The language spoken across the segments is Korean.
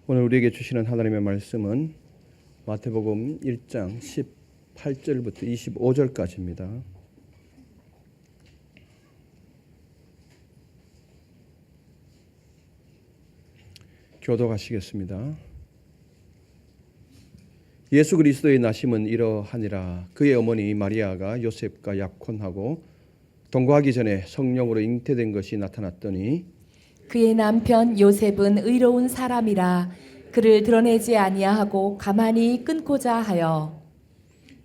오늘 우리에게 주시는 하나님의 말씀은 마태복음 1장 18절부터 25절까지입니다. 교독하시겠습니다. 예수 그리스도의 나심은 이러하니라. 그의 어머니 마리아가 요셉과 약혼하고 동거하기 전에 성령으로 잉태된 것이 나타났더니 그의 남편 요셉은 의로운 사람이라 그를 드러내지 아니하고 가만히 끊고자 하여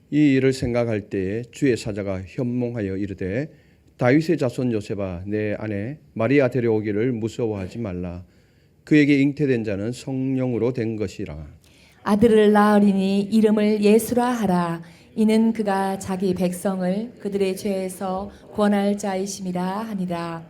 이 일을 생각할 때에 주의 사자가 현몽하여 이르되 다윗의 자손 요셉아 내 아내 마리아 데려오기를 무서워하지 말라. 그에게 잉태된 자는 성령으로 된 것이라. 아들을 낳으리니 이름을 예수라 하라. 이는 그가 자기 백성을 그들의 죄에서 구원할 자이심이라 하니라.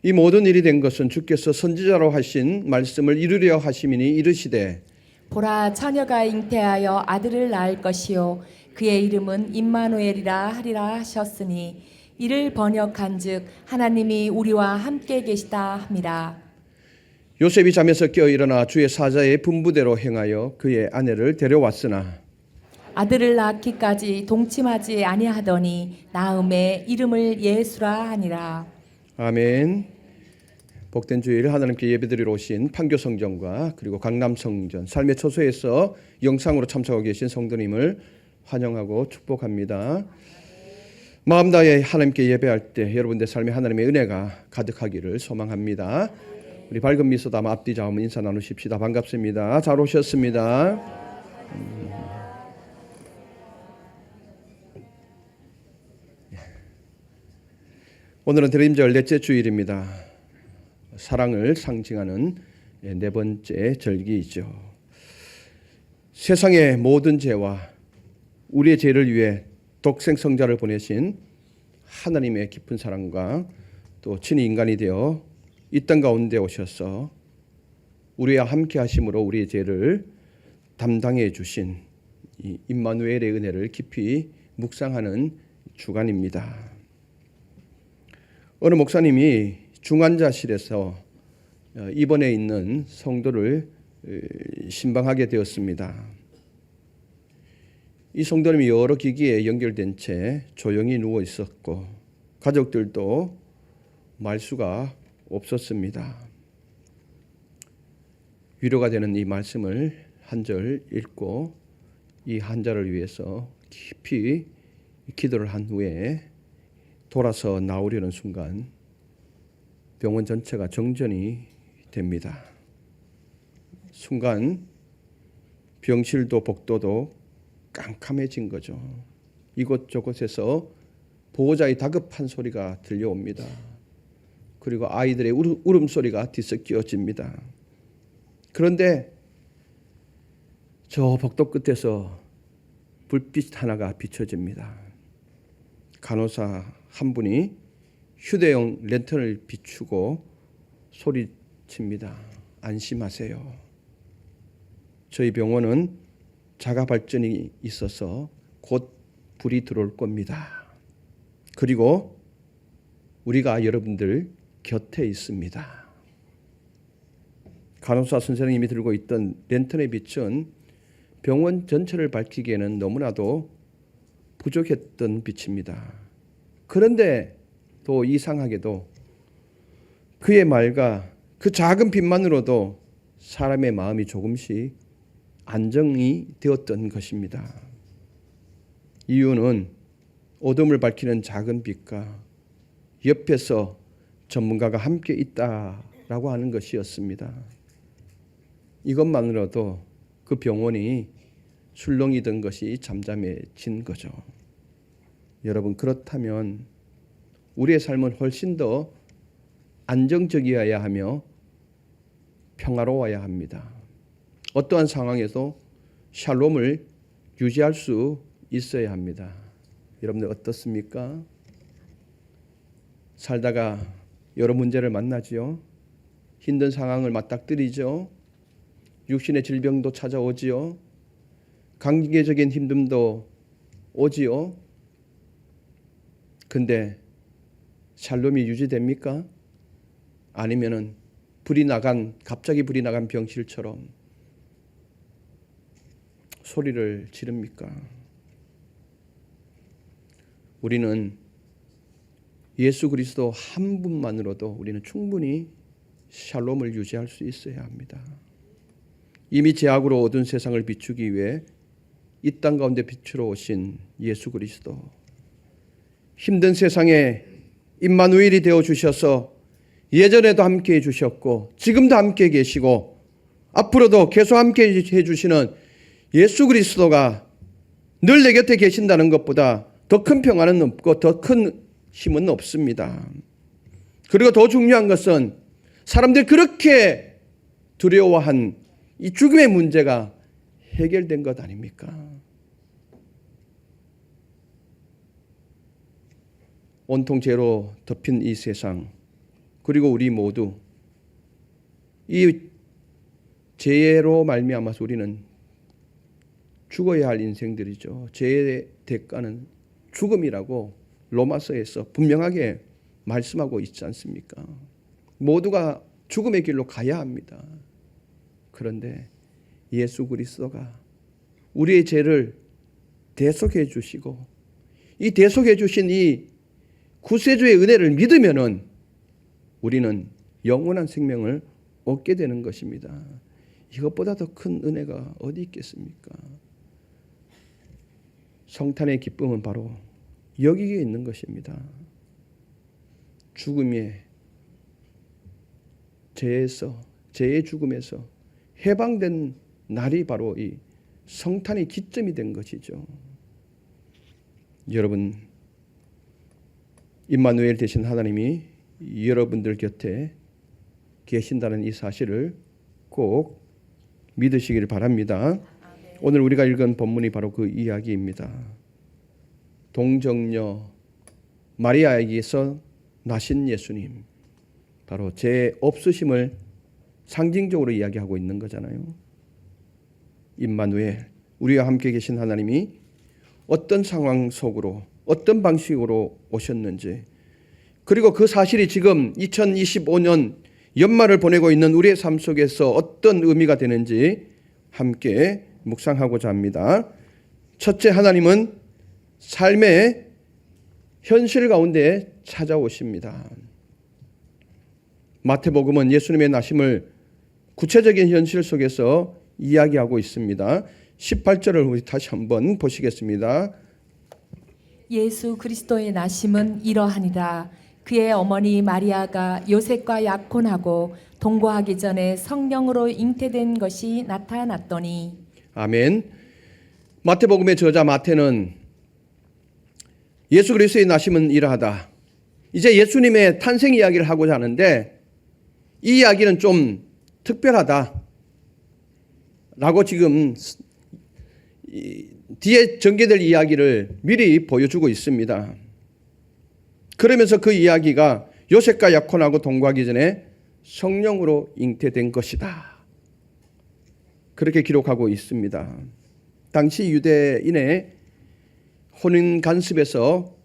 이 모든 일이 된 것은 주께서 선지자로 하신 말씀을 이루려 하심이니 이르시되 보라 처녀가 잉태하여 아들을 낳을 것이요 그의 이름은 임마누엘이라 하리라 하셨으니 이를 번역한즉 하나님이 우리와 함께 계시다 함이라. 요셉이 잠에서 깨어 일어나 주의 사자의 분부대로 행하여 그의 아내를 데려왔으나 아들을 낳기까지 동침하지 아니하더니 낳음에 이름을 예수라 하니라. 아멘. 복된 주일 하나님께 예배드리러 오신 판교성전과 그리고 강남성전 삶의 처소에서 영상으로 참석하고 계신 성도님을 환영하고 축복합니다. 마음 다해 하나님께 예배할 때 여러분들 삶에 하나님의 은혜가 가득하기를 소망합니다. 우리 밝은 미소 담아 앞뒤 좌우문 인사 나누십시다. 반갑습니다. 잘 오셨습니다. 오늘은 드림절 넷째 주일입니다. 사랑을 상징하는 네 번째 절기이죠. 세상의 모든 죄와 우리의 죄를 위해 독생성자를 보내신 하나님의 깊은 사랑과 또 친히 인간이 되어 이 땅 가운데 오셔서 우리와 함께 하심으로 우리의 죄를 담당해 주신 이 임마누엘의 은혜를 깊이 묵상하는 주간입니다. 어느 목사님이 중환자실에서 입원해 있는 성도를 신방하게 되었습니다. 이 성도님이 여러 기기에 연결된 채 조용히 누워 있었고 가족들도 말 수가 없었습니다. 위로가 되는 이 말씀을 한 절 읽고 이 환자를 위해서 깊이 기도를 한 후에 돌아서 나오려는 순간 병원 전체가 정전이 됩니다. 순간 병실도 복도도 깜깜해진 거죠. 이곳저곳에서 보호자의 다급한 소리가 들려옵니다. 그리고 아이들의 울음소리가 뒤섞여집니다. 그런데 저 복도 끝에서 불빛 하나가 비춰집니다. 간호사 한 분이 휴대용 랜턴을 비추고 소리칩니다. 안심하세요. 저희 병원은 자가 발전이 있어서 곧 불이 들어올 겁니다. 그리고 우리가 여러분들 곁에 있습니다. 간호사 선생님이 들고 있던 랜턴의 빛은 병원 전체를 밝히기에는 너무나도 부족했던 빛입니다. 그런데 또 이상하게도 그의 말과 그 작은 빛만으로도 사람의 마음이 조금씩 안정이 되었던 것입니다. 이유는 어둠을 밝히는 작은 빛과 옆에서 전문가가 함께 있다라고 하는 것이었습니다. 이것만으로도 그 병원이 술렁이던 것이 잠잠해진 거죠. 여러분, 그렇다면 우리의 삶은 훨씬 더 안정적이어야 하며 평화로워야 합니다. 어떠한 상황에서 샬롬을 유지할 수 있어야 합니다. 여러분들 어떻습니까? 살다가 여러 문제를 만나지요. 힘든 상황을 맞닥뜨리죠. 육신의 질병도 찾아오지요. 관계적인 힘듦도 오지요. 근데 샬롬이 유지됩니까? 아니면은 갑자기 불이 나간 병실처럼 소리를 지릅니까? 우리는 예수 그리스도 한 분만으로도 우리는 충분히 샬롬을 유지할 수 있어야 합니다. 이미 죄악으로 어두운 세상을 비추기 위해 이 땅 가운데 빛으로 오신 예수 그리스도, 힘든 세상에 임마누엘이 되어 주셔서 예전에도 함께 해 주셨고 지금도 함께 계시고 앞으로도 계속 함께 해 주시는 예수 그리스도가 늘 내 곁에 계신다는 것보다 더 큰 평안은 없고 더 큰 힘은 없습니다. 그리고 더 중요한 것은 사람들이 그렇게 두려워한 이 죽음의 문제가 해결된 것 아닙니까? 온통 죄로 덮인 이 세상, 그리고 우리 모두 이 죄로 말미암아서 우리는 죽어야 할 인생들이죠. 죄의 대가는 죽음이라고 로마서에서 분명하게 말씀하고 있지 않습니까? 모두가 죽음의 길로 가야 합니다. 그런데 예수 그리스도가 우리의 죄를 대속해 주시고 이 대속해 주신 이 구세주의 은혜를 믿으면은 우리는 영원한 생명을 얻게 되는 것입니다. 이것보다 더 큰 은혜가 어디 있겠습니까? 성탄의 기쁨은 바로 여기에 있는 것입니다. 죽음의 죄의 죽음에서 해방된 날이 바로 이 성탄의 기점이 된 것이죠. 여러분, 임마누엘 되신 하나님이 여러분들 곁에 계신다는 이 사실을 꼭 믿으시길 바랍니다. 오늘 우리가 읽은 본문이 바로 그 이야기입니다. 동정녀 마리아에게서 나신 예수님, 바로 죄 없으심을 상징적으로 이야기하고 있는 거잖아요. 임마누엘, 우리와 함께 계신 하나님이 어떤 상황 속으로 어떤 방식으로 오셨는지, 그리고 그 사실이 지금 2025년 연말을 보내고 있는 우리의 삶 속에서 어떤 의미가 되는지 함께 묵상하고자 합니다. 첫째, 하나님은 삶의 현실 가운데 찾아오십니다. 마태복음은 예수님의 나심을 구체적인 현실 속에서 이야기하고 있습니다. 18절을 우리 다시 한번 보시겠습니다. 예수 그리스도의 나심은 이러하니라. 그의 어머니 마리아가 요셉과 약혼하고 동거하기 전에 성령으로 잉태된 것이 나타났더니. 아멘. 마태복음의 저자 마태는 예수 그리스도의 나심은 이러하다. 이제 예수님의 탄생 이야기를 하고자 하는데 이 이야기는 좀 특별하다 라고 지금 뒤에 전개될 이야기를 미리 보여주고 있습니다. 그러면서 그 이야기가 요셉과 약혼하고 동거하기 전에 성령으로 잉태된 것이다, 그렇게 기록하고 있습니다. 당시 유대인의 혼인 간습에서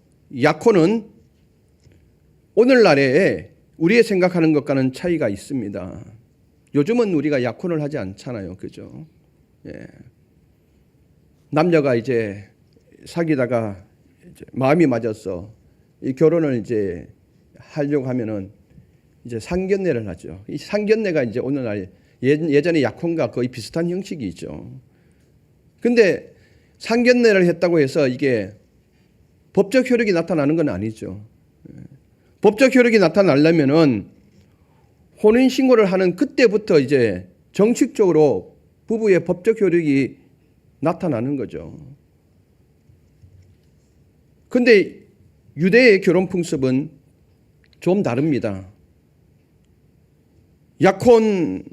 약혼은 오늘날에 우리의 생각하는 것과는 차이가 있습니다. 요즘은 우리가 약혼을 하지 않잖아요, 그죠? 예. 남녀가 이제 사귀다가 이제 마음이 맞아서 이 결혼을 이제 하려고 하면은 이제 상견례를 하죠. 이 상견례가 이제 오늘날 예전에 약혼과 거의 비슷한 형식이 있죠. 근데 상견례를 했다고 해서 이게 법적 효력이 나타나는 건 아니죠. 법적 효력이 나타나려면은 혼인 신고를 하는 그때부터 이제 정식적으로 부부의 법적 효력이 나타나는 거죠. 근데 유대의 결혼 풍습은 좀 다릅니다. 약혼을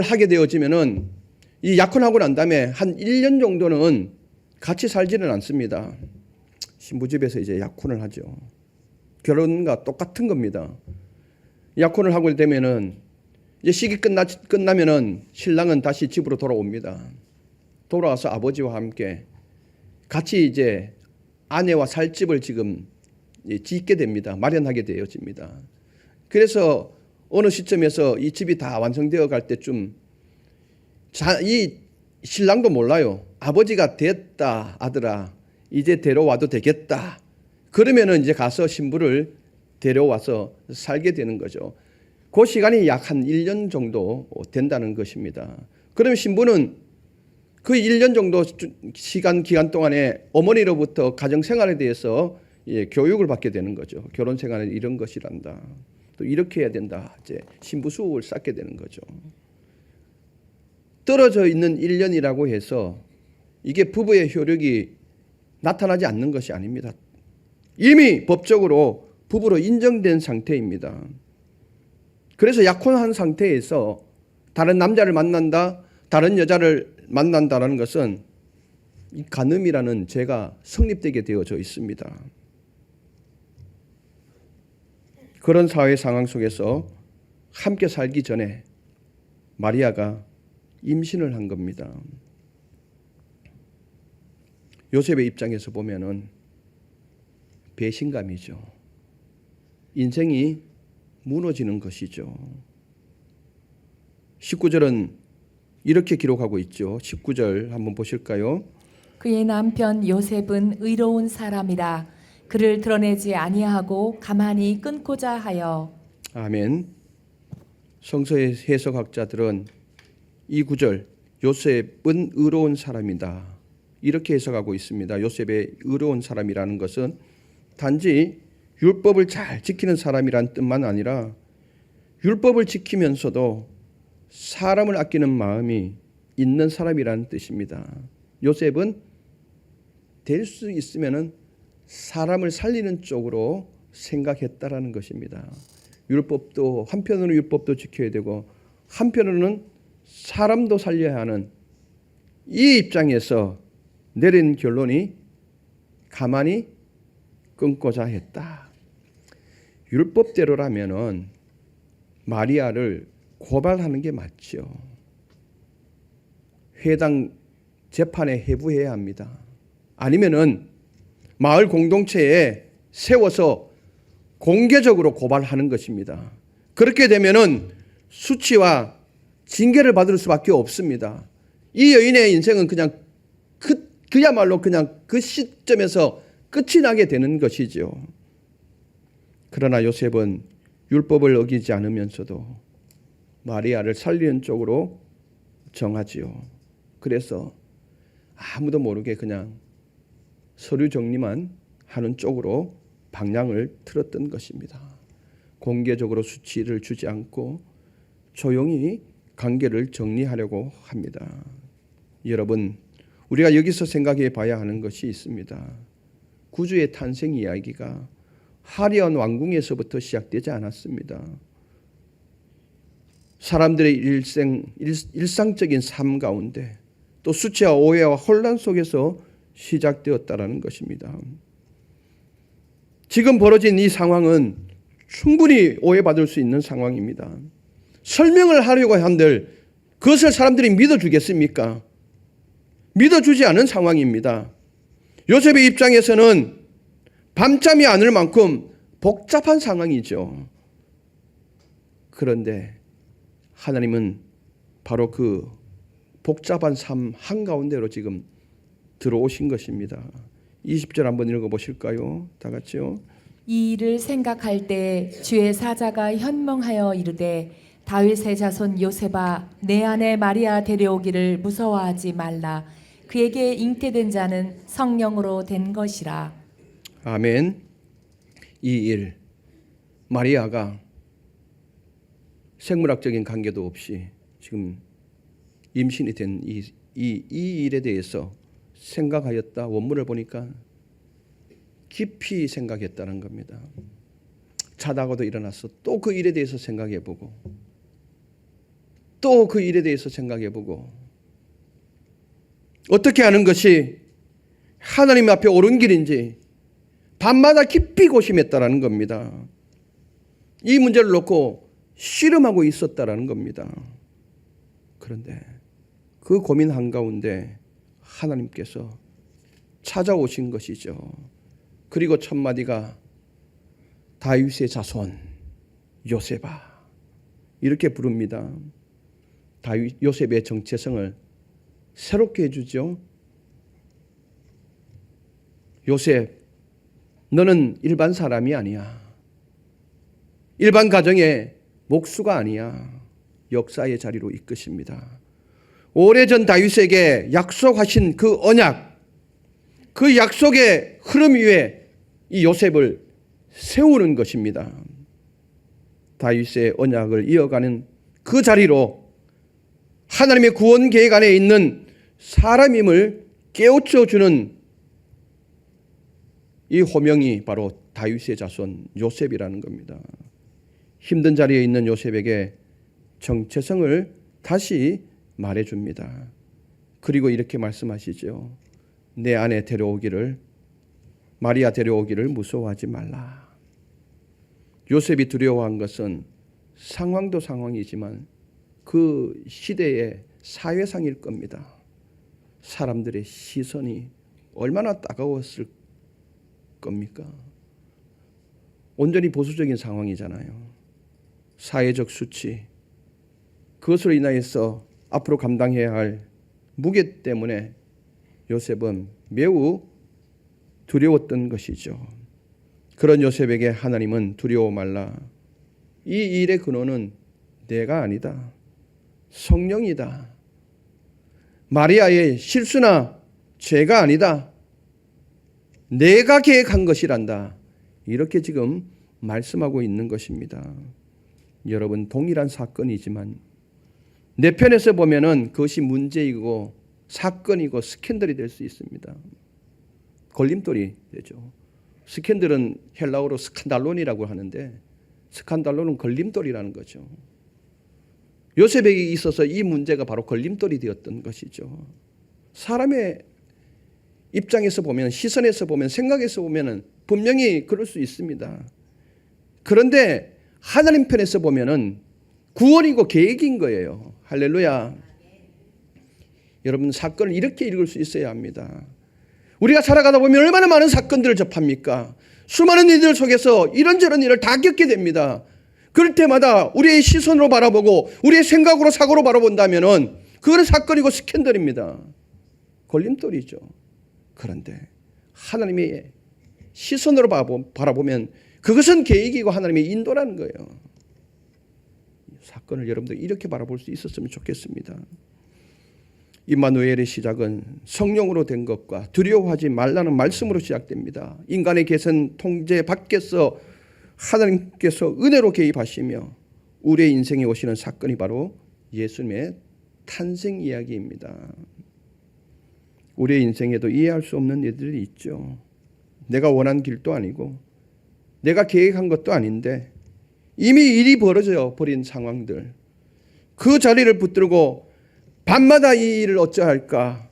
하게 되어지면은 이 약혼하고 난 다음에 한 1년 정도는 같이 살지는 않습니다. 신부집에서 이제 약혼을 하죠. 결혼과 똑같은 겁니다. 약혼을 하고 되면은 이제 시기 끝나면은 신랑은 다시 집으로 돌아옵니다. 돌아와서 아버지와 함께 같이 이제 아내와 살 집을 지금 짓게 됩니다. 마련하게 되어집니다. 그래서 어느 시점에서 이 집이 다 완성되어 갈 때쯤 이 신랑도 몰라요. 아버지가 됐다, 아들아. 이제 데려와도 되겠다. 그러면은 이제 가서 신부를 데려와서 살게 되는 거죠. 그 시간이 약 한 1년 정도 된다는 것입니다. 그러면 신부는 그 1년 정도 기간 동안에 어머니로부터 가정생활에 대해서 교육을 받게 되는 거죠. 결혼생활은 이런 것이란다. 또 이렇게 해야 된다. 이제 신부 수업을 쌓게 되는 거죠. 떨어져 있는 1년이라고 해서 이게 부부의 효력이 나타나지 않는 것이 아닙니다. 이미 법적으로 부부로 인정된 상태입니다. 그래서 약혼한 상태에서 다른 남자를 만난다, 다른 여자를 만난다는 것은 이 간음이라는 죄가 성립되게 되어져 있습니다. 그런 사회 상황 속에서 함께 살기 전에 마리아가 임신을 한 겁니다. 요셉의 입장에서 보면은 배신감이죠. 인생이 무너지는 것이죠. 19절은 이렇게 기록하고 있죠. 19절 한번 보실까요? 그의 남편 요셉은 의로운 사람이라 그를 드러내지 아니하고 가만히 끊고자 하여. 아멘. 성서의 해석학자들은 이 구절 요셉은 의로운 사람이다 이렇게 해석하고 있습니다. 요셉의 의로운 사람이라는 것은 단지 율법을 잘 지키는 사람이란 뜻만 아니라 율법을 지키면서도 사람을 아끼는 마음이 있는 사람이라는 뜻입니다. 요셉은 될 수 있으면은 사람을 살리는 쪽으로 생각했다라는 것입니다. 율법도 한편으로는 율법도 지켜야 되고 한편으로는 사람도 살려야 하는 이 입장에서 내린 결론이 가만히 끊고자 했다. 율법대로라면은 마리아를 고발하는 게 맞죠. 회당 재판에 회부해야 합니다. 아니면은 마을 공동체에 세워서 공개적으로 고발하는 것입니다. 그렇게 되면은 수치와 징계를 받을 수밖에 없습니다. 이 여인의 인생은 그냥 그야말로 그냥 그 시점에서 끝이 나게 되는 것이죠. 그러나 요셉은 율법을 어기지 않으면서도 마리아를 살리는 쪽으로 정하지요. 그래서 아무도 모르게 그냥 서류 정리만 하는 쪽으로 방향을 틀었던 것입니다. 공개적으로 수치를 주지 않고 조용히 관계를 정리하려고 합니다. 여러분, 우리가 여기서 생각해 봐야 하는 것이 있습니다. 구주의 탄생 이야기가 화려한 왕궁에서부터 시작되지 않았습니다. 사람들의 일상적인 삶 가운데 또 수치와 오해와 혼란 속에서 시작되었다라는 것입니다. 지금 벌어진 이 상황은 충분히 오해받을 수 있는 상황입니다. 설명을 하려고 한들 그것을 사람들이 믿어주겠습니까? 믿어주지 않은 상황입니다. 요셉의 입장에서는 밤잠이 안 올 만큼 복잡한 상황이죠. 그런데 하나님은 바로 그 복잡한 삶 한가운데로 지금 들어오신 것입니다. 20절 한번 읽어보실까요? 다 같이요. 이 일을 생각할 때 주의 사자가 현명하여 이르되 다윗의 자손 요셉아 내 아내 마리아 데려오기를 무서워하지 말라. 그에게 잉태된 자는 성령으로 된 것이라. 아멘. 이 일, 마리아가 생물학적인 관계도 없이 지금 임신이 된 이 일에 대해서 생각하였다. 원문을 보니까 깊이 생각했다는 겁니다. 자다가도 일어나서 또 그 일에 대해서 생각해보고 또 그 일에 대해서 생각해보고 어떻게 하는 것이 하나님 앞에 옳은 길인지 밤마다 깊이 고심했다라는 겁니다. 이 문제를 놓고 씨름하고 있었다라는 겁니다. 그런데 그 고민 한가운데 하나님께서 찾아오신 것이죠. 그리고 첫 마디가 다윗의 자손 요셉아 이렇게 부릅니다. 다윗 요셉의 정체성을 새롭게 해주죠. 요셉, 너는 일반 사람이 아니야. 일반 가정의 목수가 아니야. 역사의 자리로 이끄십니다. 오래전 다윗에게 약속하신 그 언약, 그 약속의 흐름 위에 이 요셉을 세우는 것입니다. 다윗의 언약을 이어가는 그 자리로 하나님의 구원 계획 안에 있는 사람임을 깨우쳐주는 이 호명이 바로 다윗의 자손 요셉이라는 겁니다. 힘든 자리에 있는 요셉에게 정체성을 다시 말해줍니다. 그리고 이렇게 말씀하시죠. 내 아내 데려오기를, 마리아 데려오기를 무서워하지 말라. 요셉이 두려워한 것은 상황도 상황이지만 그 시대의 사회상일 겁니다. 사람들의 시선이 얼마나 따가웠을 겁니까? 온전히 보수적인 상황이잖아요. 사회적 수치, 그것으로 인하여서 앞으로 감당해야 할 무게 때문에 요셉은 매우 두려웠던 것이죠. 그런 요셉에게 하나님은 두려워 말라. 이 일의 근원은 내가 아니다. 성령이다. 마리아의 실수나 죄가 아니다. 내가 계획한 것이란다. 이렇게 지금 말씀하고 있는 것입니다. 여러분, 동일한 사건이지만 내 편에서 보면은 그것이 문제이고 사건이고 스캔들이 될 수 있습니다. 걸림돌이 되죠. 스캔들은 헬라어로 스칸달론이라고 하는데 스칸달론은 걸림돌이라는 거죠. 요셉에게 있어서 이 문제가 바로 걸림돌이 되었던 것이죠. 사람의 입장에서 보면, 시선에서 보면, 생각에서 보면은 분명히 그럴 수 있습니다. 그런데 하나님 편에서 보면은 구원이고 계획인 거예요. 할렐루야. 여러분, 사건을 이렇게 읽을 수 있어야 합니다. 우리가 살아가다 보면 얼마나 많은 사건들을 접합니까? 수많은 일들 속에서 이런저런 일을 다 겪게 됩니다. 그럴 때마다 우리의 시선으로 바라보고 우리의 생각으로 사고로 바라본다면은 그거는 사건이고 스캔들입니다. 걸림돌이죠. 그런데 하나님의 시선으로 바라보면 그것은 계획이고 하나님의 인도라는 거예요. 사건을 여러분들 이렇게 바라볼 수 있었으면 좋겠습니다. 임마누엘의 시작은 성령으로 된 것과 두려워하지 말라는 말씀으로 시작됩니다. 인간의 개선 통제 밖에서 하나님께서 은혜로 개입하시며 우리의 인생에 오시는 사건이 바로 예수님의 탄생 이야기입니다. 우리의 인생에도 이해할 수 없는 일들이 있죠. 내가 원한 길도 아니고 내가 계획한 것도 아닌데 이미 일이 벌어져 버린 상황들, 그 자리를 붙들고 밤마다 이 일을 어찌할까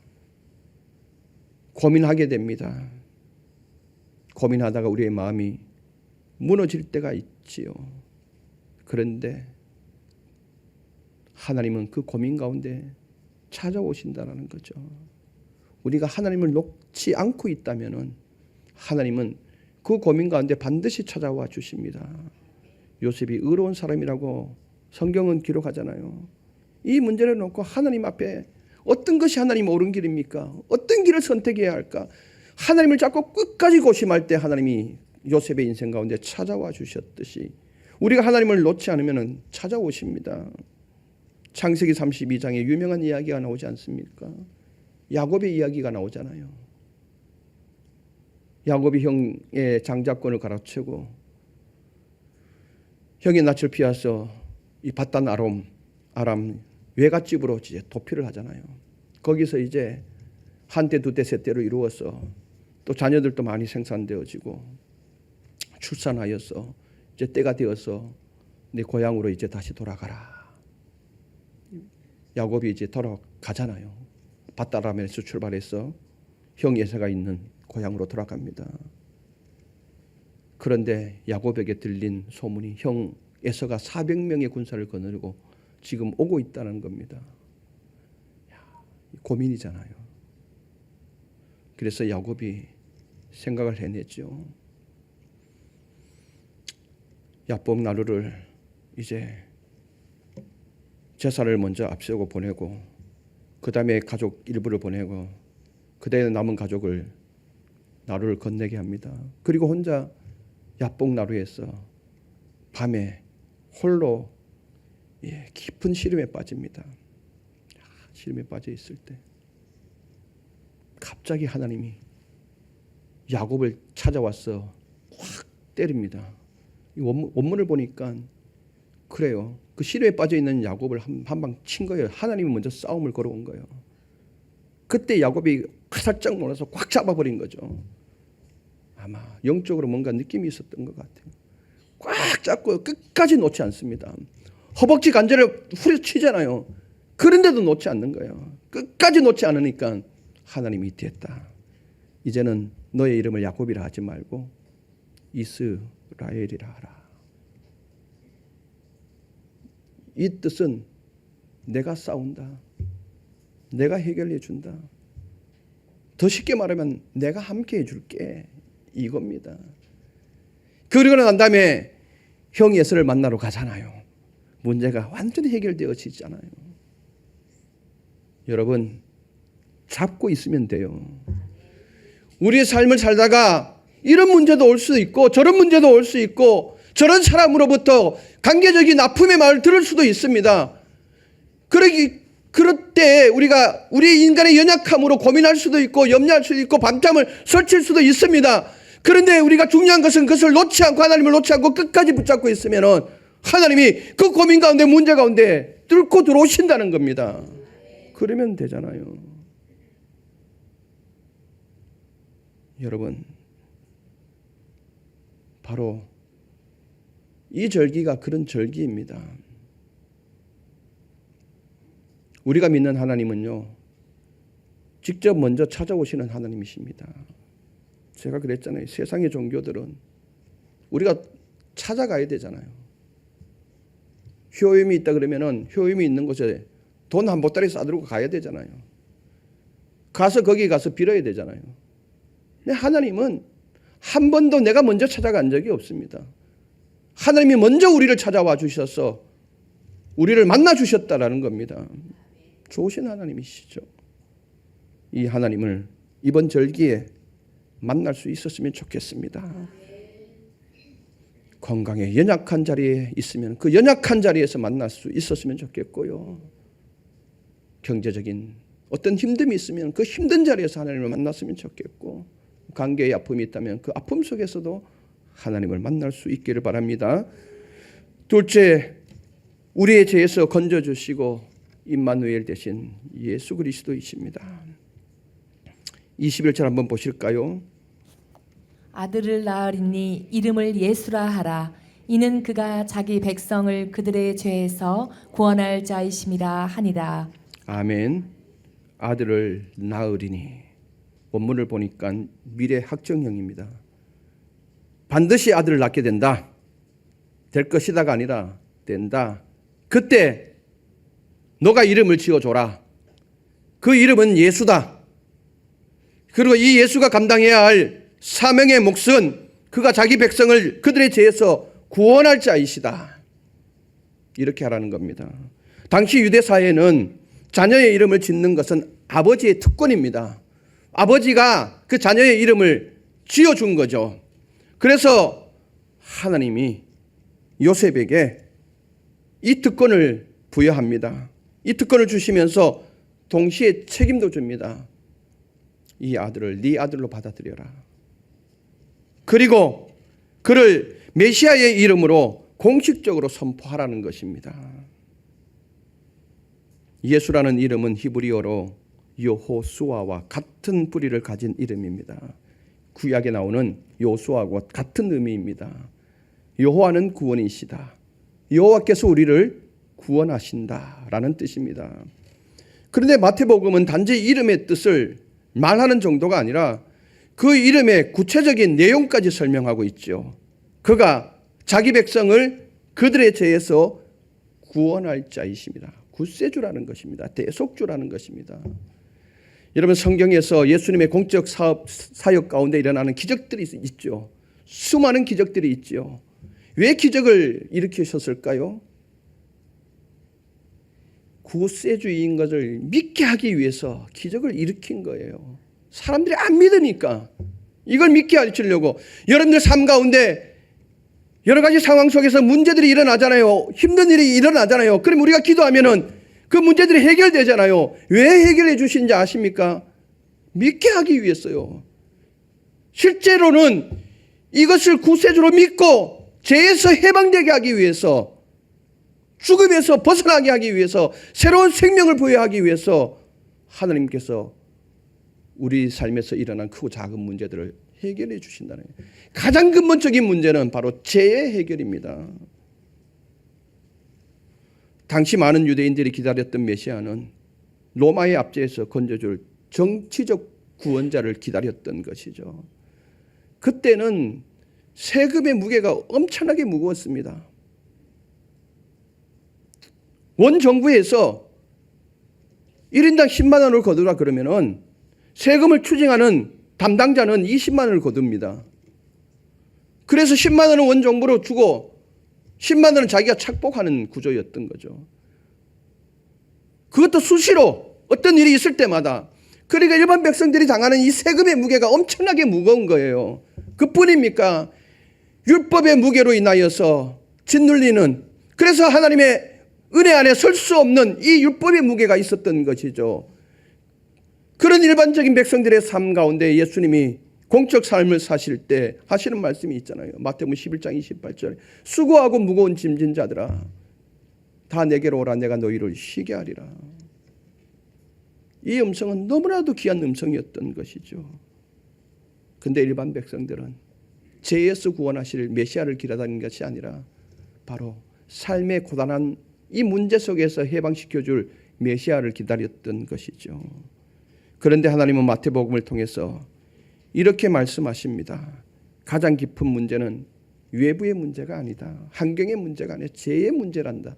고민하게 됩니다. 고민하다가 우리의 마음이 무너질 때가 있지요. 그런데 하나님은 그 고민 가운데 찾아오신다는 거죠. 우리가 하나님을 놓지 않고 있다면 하나님은 그 고민 가운데 반드시 찾아와 주십니다. 요셉이 의로운 사람이라고 성경은 기록하잖아요. 이 문제를 놓고 하나님 앞에 어떤 것이 하나님 옳은 길입니까? 어떤 길을 선택해야 할까? 하나님을 잡고 끝까지 고심할 때 하나님이 요셉의 인생 가운데 찾아와 주셨듯이 우리가 하나님을 놓지 않으면 찾아오십니다. 창세기 32장에 유명한 이야기가 나오지 않습니까? 야곱의 이야기가 나오잖아요. 야곱이 형의 장자권을 갈아치우고 형이 낯을 피해서 이 바단 아람 외갓집으로 이제 도피를 하잖아요. 거기서 이제 한때 두때 셋대로 이루어서 또 자녀들도 많이 생산되어지고 출산하여서 이제 때가 되어서 내 고향으로 이제 다시 돌아가라. 야곱이 이제 돌아가잖아요. 밧다람에서 출발해서 형 에서가 있는 고향으로 돌아갑니다. 그런데 야곱에게 들린 소문이 형 에서가 400명의 군사를 거느리고 지금 오고 있다는 겁니다. 고민이잖아요. 그래서 야곱이 생각을 해냈죠. 야복 나루를 이제 제사를 먼저 앞세우고 보내고 그 다음에 가족 일부를 보내고 그다음에 남은 가족을 나루를 건네게 합니다. 그리고 혼자 야복 나루에서 밤에 홀로 깊은 시름에 빠집니다. 시름에 빠져 있을 때 갑자기 하나님이 야곱을 찾아와서 확 때립니다. 이 원문을 보니까 그래요. 그 시름에 빠져 있는 야곱을 한 방 친 거예요. 하나님이 먼저 싸움을 걸어온 거예요. 그때 야곱이 살짝 놀라서 꽉 잡아버린 거죠. 아마 영적으로 뭔가 느낌이 있었던 것 같아요. 꽉 잡고 끝까지 놓지 않습니다. 허벅지 관절을 후려치잖아요. 그런데도 놓지 않는 거예요. 끝까지 놓지 않으니까 하나님이 됐다. 이제는 너의 이름을 야곱이라 하지 말고 이스라엘이라 하라. 이 뜻은 내가 싸운다. 내가 해결해 준다. 더 쉽게 말하면 내가 함께 해줄게. 이겁니다. 그러고 난 다음에 형 예수를 만나러 가잖아요. 문제가 완전히 해결되어지잖아요. 여러분 잡고 있으면 돼요. 우리의 삶을 살다가 이런 문제도 올 수 있고 저런 문제도 올 수 있고 저런 사람으로부터 관계적인 아픔의 말을 들을 수도 있습니다. 그럴 때 우리가 우리 인간의 연약함으로 고민할 수도 있고 염려할 수도 있고 밤잠을 설칠 수도 있습니다. 그런데 우리가 중요한 것은 그것을 놓지 않고 하나님을 놓지 않고 끝까지 붙잡고 있으면 하나님이 그 고민 가운데 문제 가운데 뚫고 들어오신다는 겁니다. 그러면 되잖아요. 여러분 바로 이 절기가 그런 절기입니다. 우리가 믿는 하나님은요 직접 먼저 찾아오시는 하나님이십니다. 제가 그랬잖아요. 세상의 종교들은 우리가 찾아가야 되잖아요. 효임이 있다 그러면은 효임이 있는 곳에 돈 한 보따리 싸들고 가야 되잖아요. 가서 거기 가서 빌어야 되잖아요. 근데 하나님은 한 번도 내가 먼저 찾아간 적이 없습니다. 하나님이 먼저 우리를 찾아와 주셔서 우리를 만나 주셨다라는 겁니다. 좋으신 하나님이시죠. 이 하나님을 이번 절기에 만날 수 있었으면 좋겠습니다. 건강에 연약한 자리에 있으면 그 연약한 자리에서 만날 수 있었으면 좋겠고요. 경제적인 어떤 힘듦이 있으면 그 힘든 자리에서 하나님을 만났으면 좋겠고 관계의 아픔이 있다면 그 아픔 속에서도 하나님을 만날 수 있기를 바랍니다. 둘째, 우리의 죄에서 건져주시고 임마누엘 되신 예수 그리스도이십니다. 21절 한번 보실까요? 아들을 낳으리니 이름을 예수라 하라. 이는 그가 자기 백성을 그들의 죄에서 구원할 자이심이라 하니라. 아멘. 아들을 낳으리니 원문을 보니까 미래 확정형입니다. 반드시 아들을 낳게 된다. 될 것이다가 아니라 된다. 그때 너가 이름을 지어줘라. 그 이름은 예수다. 그리고 이 예수가 감당해야 할 사명의 몫은 그가 자기 백성을 그들의 죄에서 구원할 자이시다. 이렇게 하라는 겁니다. 당시 유대 사회는 자녀의 이름을 짓는 것은 아버지의 특권입니다. 아버지가 그 자녀의 이름을 지어준 거죠. 그래서 하나님이 요셉에게 이 특권을 부여합니다. 이 특권을 주시면서 동시에 책임도 줍니다. 이 아들을 네 아들로 받아들여라. 그리고 그를 메시아의 이름으로 공식적으로 선포하라는 것입니다. 예수라는 이름은 히브리어로 여호수아와 같은 뿌리를 가진 이름입니다. 구약에 나오는 여호수아와 같은 의미입니다. 여호와는 구원이시다. 여호와께서 우리를 구원하신다라는 뜻입니다. 그런데 마태복음은 단지 이름의 뜻을 말하는 정도가 아니라 그 이름의 구체적인 내용까지 설명하고 있죠. 그가 자기 백성을 그들의 죄에서 구원할 자이십니다. 구세주라는 것입니다. 대속주라는 것입니다. 여러분 성경에서 예수님의 공적 사역 가운데 일어나는 기적들이 있죠. 수많은 기적들이 있죠. 왜 기적을 일으키셨을까요? 구세주의인 것을 믿게 하기 위해서 기적을 일으킨 거예요. 사람들이 안 믿으니까 이걸 믿게 하시려고. 여러분들 삶 가운데 여러 가지 상황 속에서 문제들이 일어나잖아요. 힘든 일이 일어나잖아요. 그럼 우리가 기도하면은 그 문제들이 해결되잖아요. 왜 해결해 주신지 아십니까? 믿게 하기 위해서요. 실제로는 이것을 구세주로 믿고 죄에서 해방되게 하기 위해서, 죽음에서 벗어나게 하기 위해서, 새로운 생명을 부여하기 위해서 하나님께서 우리 삶에서 일어난 크고 작은 문제들을 해결해 주신다는 거예요. 가장 근본적인 문제는 바로 죄의 해결입니다. 당시 많은 유대인들이 기다렸던 메시아는 로마의 압제에서 건져줄 정치적 구원자를 기다렸던 것이죠. 그때는 세금의 무게가 엄청나게 무거웠습니다. 원정부에서 1인당 10만 원을 거두라 그러면은 세금을 추징하는 담당자는 20만 원을 거둡니다. 그래서 10만 원은 원정부로 주고 10만 원은 자기가 착복하는 구조였던 거죠. 그것도 수시로 어떤 일이 있을 때마다. 그러니까 일반 백성들이 당하는 이 세금의 무게가 엄청나게 무거운 거예요. 그뿐입니까? 율법의 무게로 인하여서 짓눌리는, 그래서 하나님의 은혜 안에 설 수 없는 이 율법의 무게가 있었던 것이죠. 그런 일반적인 백성들의 삶 가운데 예수님이 공적 삶을 사실 때 하시는 말씀이 있잖아요. 마태복음 11장 28절에 수고하고 무거운 짐진 자들아 다 내게로 오라 내가 너희를 쉬게 하리라. 이 음성은 너무나도 귀한 음성이었던 것이죠. 근데 일반 백성들은 죄에서 구원하실 메시아를 기다리는 것이 아니라 바로 삶의 고단한 이 문제 속에서 해방시켜줄 메시아를 기다렸던 것이죠. 그런데 하나님은 마태복음을 통해서 이렇게 말씀하십니다. 가장 깊은 문제는 외부의 문제가 아니다. 환경의 문제가 아니라 죄의 문제란다.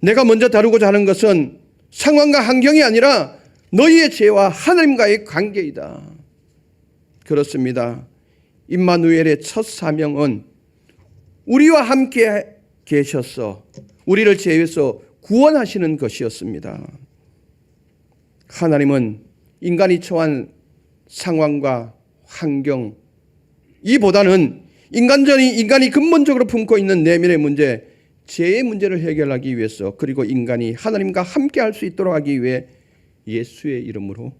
내가 먼저 다루고자 하는 것은 상황과 환경이 아니라 너희의 죄와 하나님과의 관계이다. 그렇습니다. 임마누엘의 첫 사명은 우리와 함께 계셔서 우리를 죄에서 구원하시는 것이었습니다. 하나님은 인간이 처한 상황과 환경, 이보다는 인간이 근본적으로 품고 있는 내면의 문제, 죄의 문제를 해결하기 위해서, 그리고 인간이 하나님과 함께 할 수 있도록 하기 위해 예수의 이름으로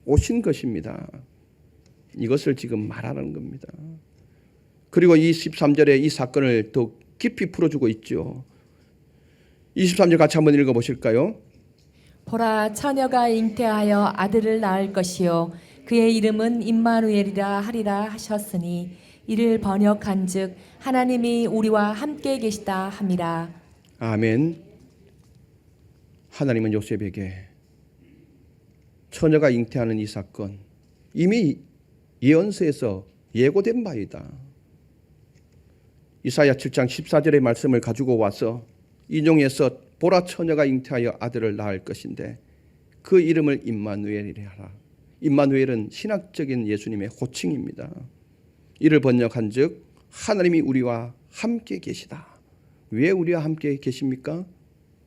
오신 것입니다. 이것을 지금 말하는 겁니다. 그리고 23절에 이 사건을 더 깊이 풀어주고 있죠. 23절 같이 한번 읽어보실까요? 보라, 처녀가 잉태하여 아들을 낳을 것이요 그의 이름은 임마누엘이라 하리라 하셨으니 이를 번역한즉 하나님이 우리와 함께 계시다 함이라. 아멘. 하나님은 요셉에게 처녀가 잉태하는 이 사건 이미 예언서에서 예고된 바이다. 이사야 7장 14절의 말씀을 가지고 와서 인용해서 보라 처녀가 잉태하여 아들을 낳을 것인데 그 이름을 임마누엘이라 하라. 임마누엘은 신학적인 예수님의 호칭입니다. 이를 번역한즉 하나님이 우리와 함께 계시다. 왜 우리와 함께 계십니까?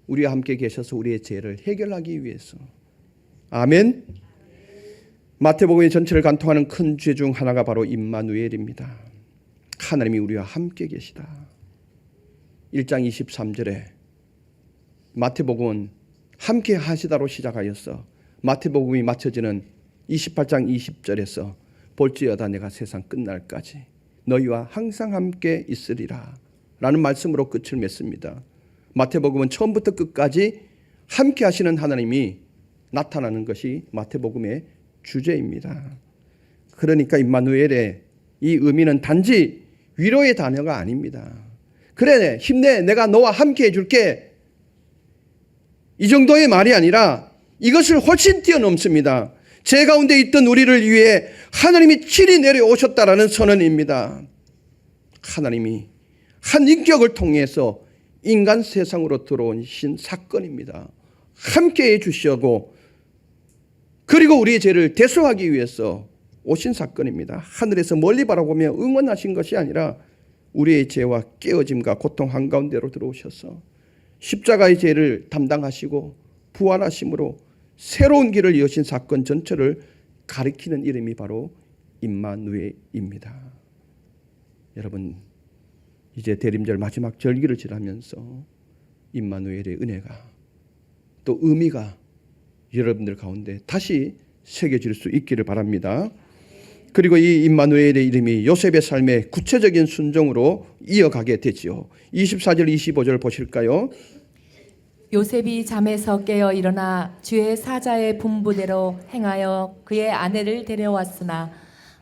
우리와 함께 계셔서 우리의 죄를 해결하기 위해서. 아멘. 마태복음의 전체를 관통하는 큰 죄 중 하나가 바로 임마누엘입니다. 하나님이 우리와 함께 계시다. 1장 23절에 마태복음은 함께 하시다로 시작하여서 마태복음이 마쳐지는 28장 20절에서 볼지어다 내가 세상 끝날까지 너희와 항상 함께 있으리라 라는 말씀으로 끝을 맺습니다. 마태복음은 처음부터 끝까지 함께 하시는 하나님이 나타나는 것이 마태복음의 주제입니다. 그러니까 임마누엘의 이 의미는 단지 위로의 단어가 아닙니다. 그래 힘내 내가 너와 함께 해줄게 이 정도의 말이 아니라 이것을 훨씬 뛰어넘습니다. 죄 가운데 있던 우리를 위해 하나님이 친히 내려오셨다라는 선언입니다. 하나님이 한 인격을 통해서 인간 세상으로 들어온 신 사건입니다. 함께 해주시고 그리고 우리의 죄를 대속하기 위해서 오신 사건입니다. 하늘에서 멀리 바라보며 응원하신 것이 아니라 우리의 죄와 깨어짐과 고통 한가운데로 들어오셔서 십자가의 죄를 담당하시고 부활하심으로 새로운 길을 여신 사건 전체를 가리키는 이름이 바로 임마누엘입니다. 여러분, 이제 대림절 마지막 절기를 지나면서 임마누엘의 은혜가 또 의미가 여러분들 가운데 다시 새겨질 수 있기를 바랍니다. 그리고 이 임마누엘의 이름이 요셉의 삶의 구체적인 순종으로 이어가게 되지요. 24절 25절 보실까요? 요셉이 잠에서 깨어 일어나 주의 사자의 분부대로 행하여 그의 아내를 데려왔으나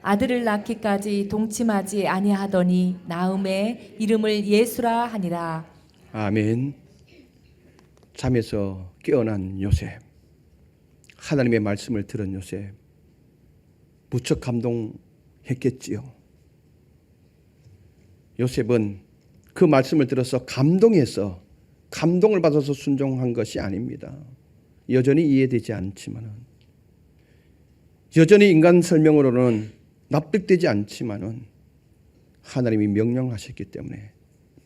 아들을 낳기까지 동침하지 아니하더니 나음의 이름을 예수라 하니라. 아멘. 잠에서 깨어난 요셉, 하나님의 말씀을 들은 요셉, 무척 감동했겠지요. 요셉은 그 말씀을 들어서 감동해서 감동을 받아서 순종한 것이 아닙니다. 여전히 이해되지 않지만은, 여전히 인간 설명으로는 납득되지 않지만은 하나님이 명령하셨기 때문에,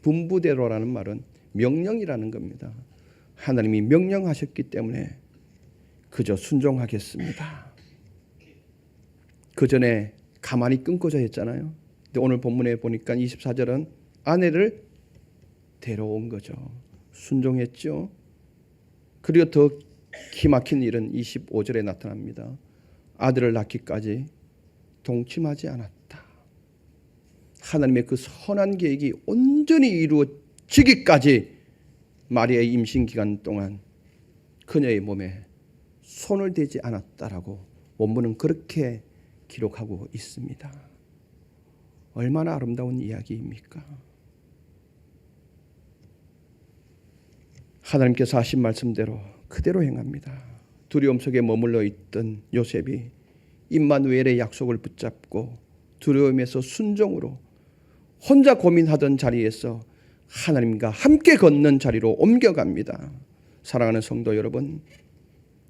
분부대로라는 말은 명령이라는 겁니다. 하나님이 명령하셨기 때문에 그저 순종하겠습니다. 그 전에 가만히 끊고자 했잖아요. 근데 오늘 본문에 보니까 24절은 아내를 데려온 거죠. 순종했죠. 그리고 더 기막힌 일은 25절에 나타납니다. 아들을 낳기까지 동침하지 않았다. 하나님의 그 선한 계획이 온전히 이루어지기까지 마리아의 임신 기간 동안 그녀의 몸에 손을 대지 않았다라고 원문은 그렇게 기록하고 있습니다. 얼마나 아름다운 이야기입니까? 하나님께서 하신 말씀대로 그대로 행합니다. 두려움 속에 머물러 있던 요셉이 임마누엘의 약속을 붙잡고 두려움에서 순종으로 혼자 고민하던 자리에서 하나님과 함께 걷는 자리로 옮겨갑니다. 사랑하는 성도 여러분,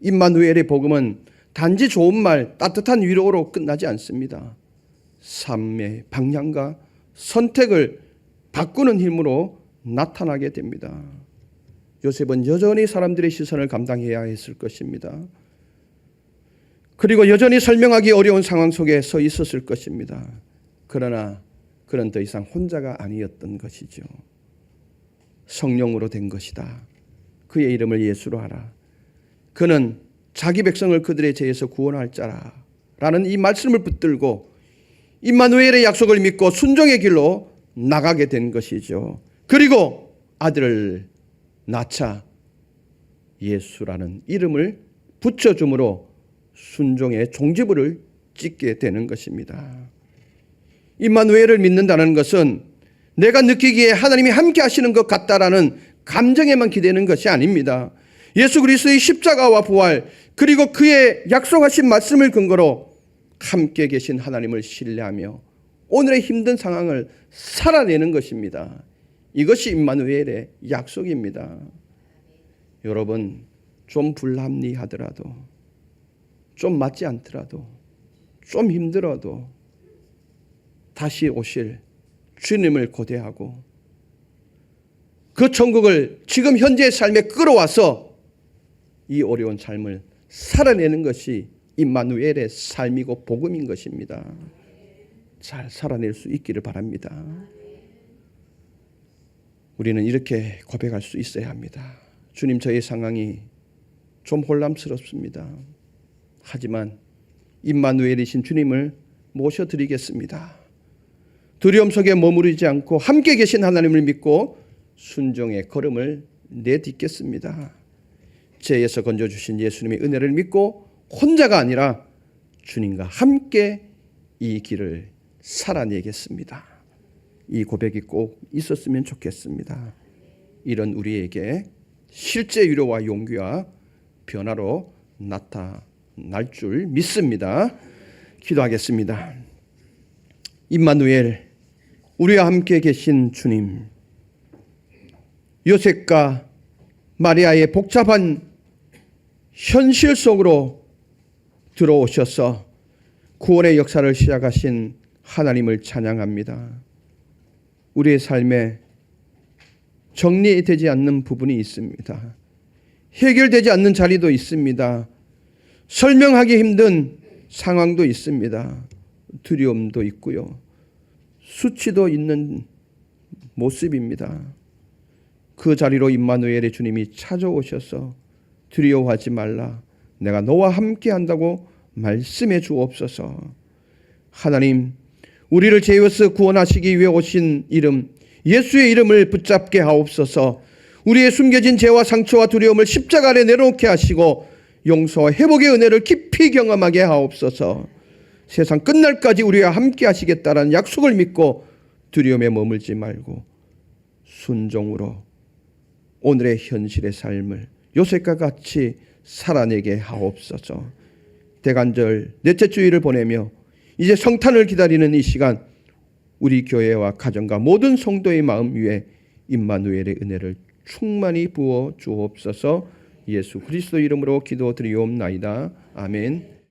임마누엘의 복음은 단지 좋은 말, 따뜻한 위로로 끝나지 않습니다. 삶의 방향과 선택을 바꾸는 힘으로 나타나게 됩니다. 요셉은 여전히 사람들의 시선을 감당해야 했을 것입니다. 그리고 여전히 설명하기 어려운 상황 속에 서 있었을 것입니다. 그러나 그는 더 이상 혼자가 아니었던 것이죠. 성령으로 된 것이다. 그의 이름을 예수로 하라. 그는 자기 백성을 그들의 죄에서 구원할 자라 라는 이 말씀을 붙들고 임마누엘의 약속을 믿고 순종의 길로 나가게 된 것이죠. 그리고 아들을 낳자 예수라는 이름을 붙여줌으로 순종의 종지부를 찍게 되는 것입니다. 임마누엘을 믿는다는 것은 내가 느끼기에 하나님이 함께 하시는 것 같다라는 감정에만 기대는 것이 아닙니다. 예수 그리스도의 십자가와 부활, 그리고 그의 약속하신 말씀을 근거로 함께 계신 하나님을 신뢰하며 오늘의 힘든 상황을 살아내는 것입니다. 이것이 임마누엘의 약속입니다. 여러분, 좀 불합리하더라도, 좀 맞지 않더라도, 좀 힘들어도 다시 오실 주님을 고대하고 그 천국을 지금 현재의 삶에 끌어와서 이 어려운 삶을 살아내는 것이 임마누엘의 삶이고 복음인 것입니다. 잘 살아낼 수 있기를 바랍니다. 우리는 이렇게 고백할 수 있어야 합니다. 주님, 저의 상황이 좀 혼란스럽습니다. 하지만 임마누엘이신 주님을 모셔드리겠습니다. 두려움 속에 머무르지 않고 함께 계신 하나님을 믿고 순종의 걸음을 내딛겠습니다. 죄에서 건져주신 예수님의 은혜를 믿고 혼자가 아니라 주님과 함께 이 길을 살아내겠습니다. 이 고백이 꼭 있었으면 좋겠습니다. 이런 우리에게 실제 위로와 용기와 변화로 나타날 줄 믿습니다. 기도하겠습니다. 임마누엘, 우리와 함께 계신 주님, 요셉과 마리아의 복잡한 현실 속으로 들어오셔서 구원의 역사를 시작하신 하나님을 찬양합니다. 우리의 삶에 정리되지 않는 부분이 있습니다. 해결되지 않는 자리도 있습니다. 설명하기 힘든 상황도 있습니다. 두려움도 있고요. 수치도 있는 모습입니다. 그 자리로 임마누엘의 주님이 찾아오셔서 두려워하지 말라. 내가 너와 함께 한다고 말씀해 주옵소서. 하나님, 우리를 죄에서 구원하시기 위해 오신 이름, 예수의 이름을 붙잡게 하옵소서. 우리의 숨겨진 죄와 상처와 두려움을 십자가 아래 내려놓게 하시고 용서와 회복의 은혜를 깊이 경험하게 하옵소서. 세상 끝날까지 우리와 함께 하시겠다라는 약속을 믿고 두려움에 머물지 말고 순종으로 오늘의 현실의 삶을 요셉과 같이 살아내게 하옵소서. 대간절 넷째 주일을 보내며 이제 성탄을 기다리는 이 시간, 우리 교회와 가정과 모든 성도의 마음 위에 임마누엘의 은혜를 충만히 부어 주옵소서. 예수 그리스도 이름으로 기도드리옵나이다. 아멘.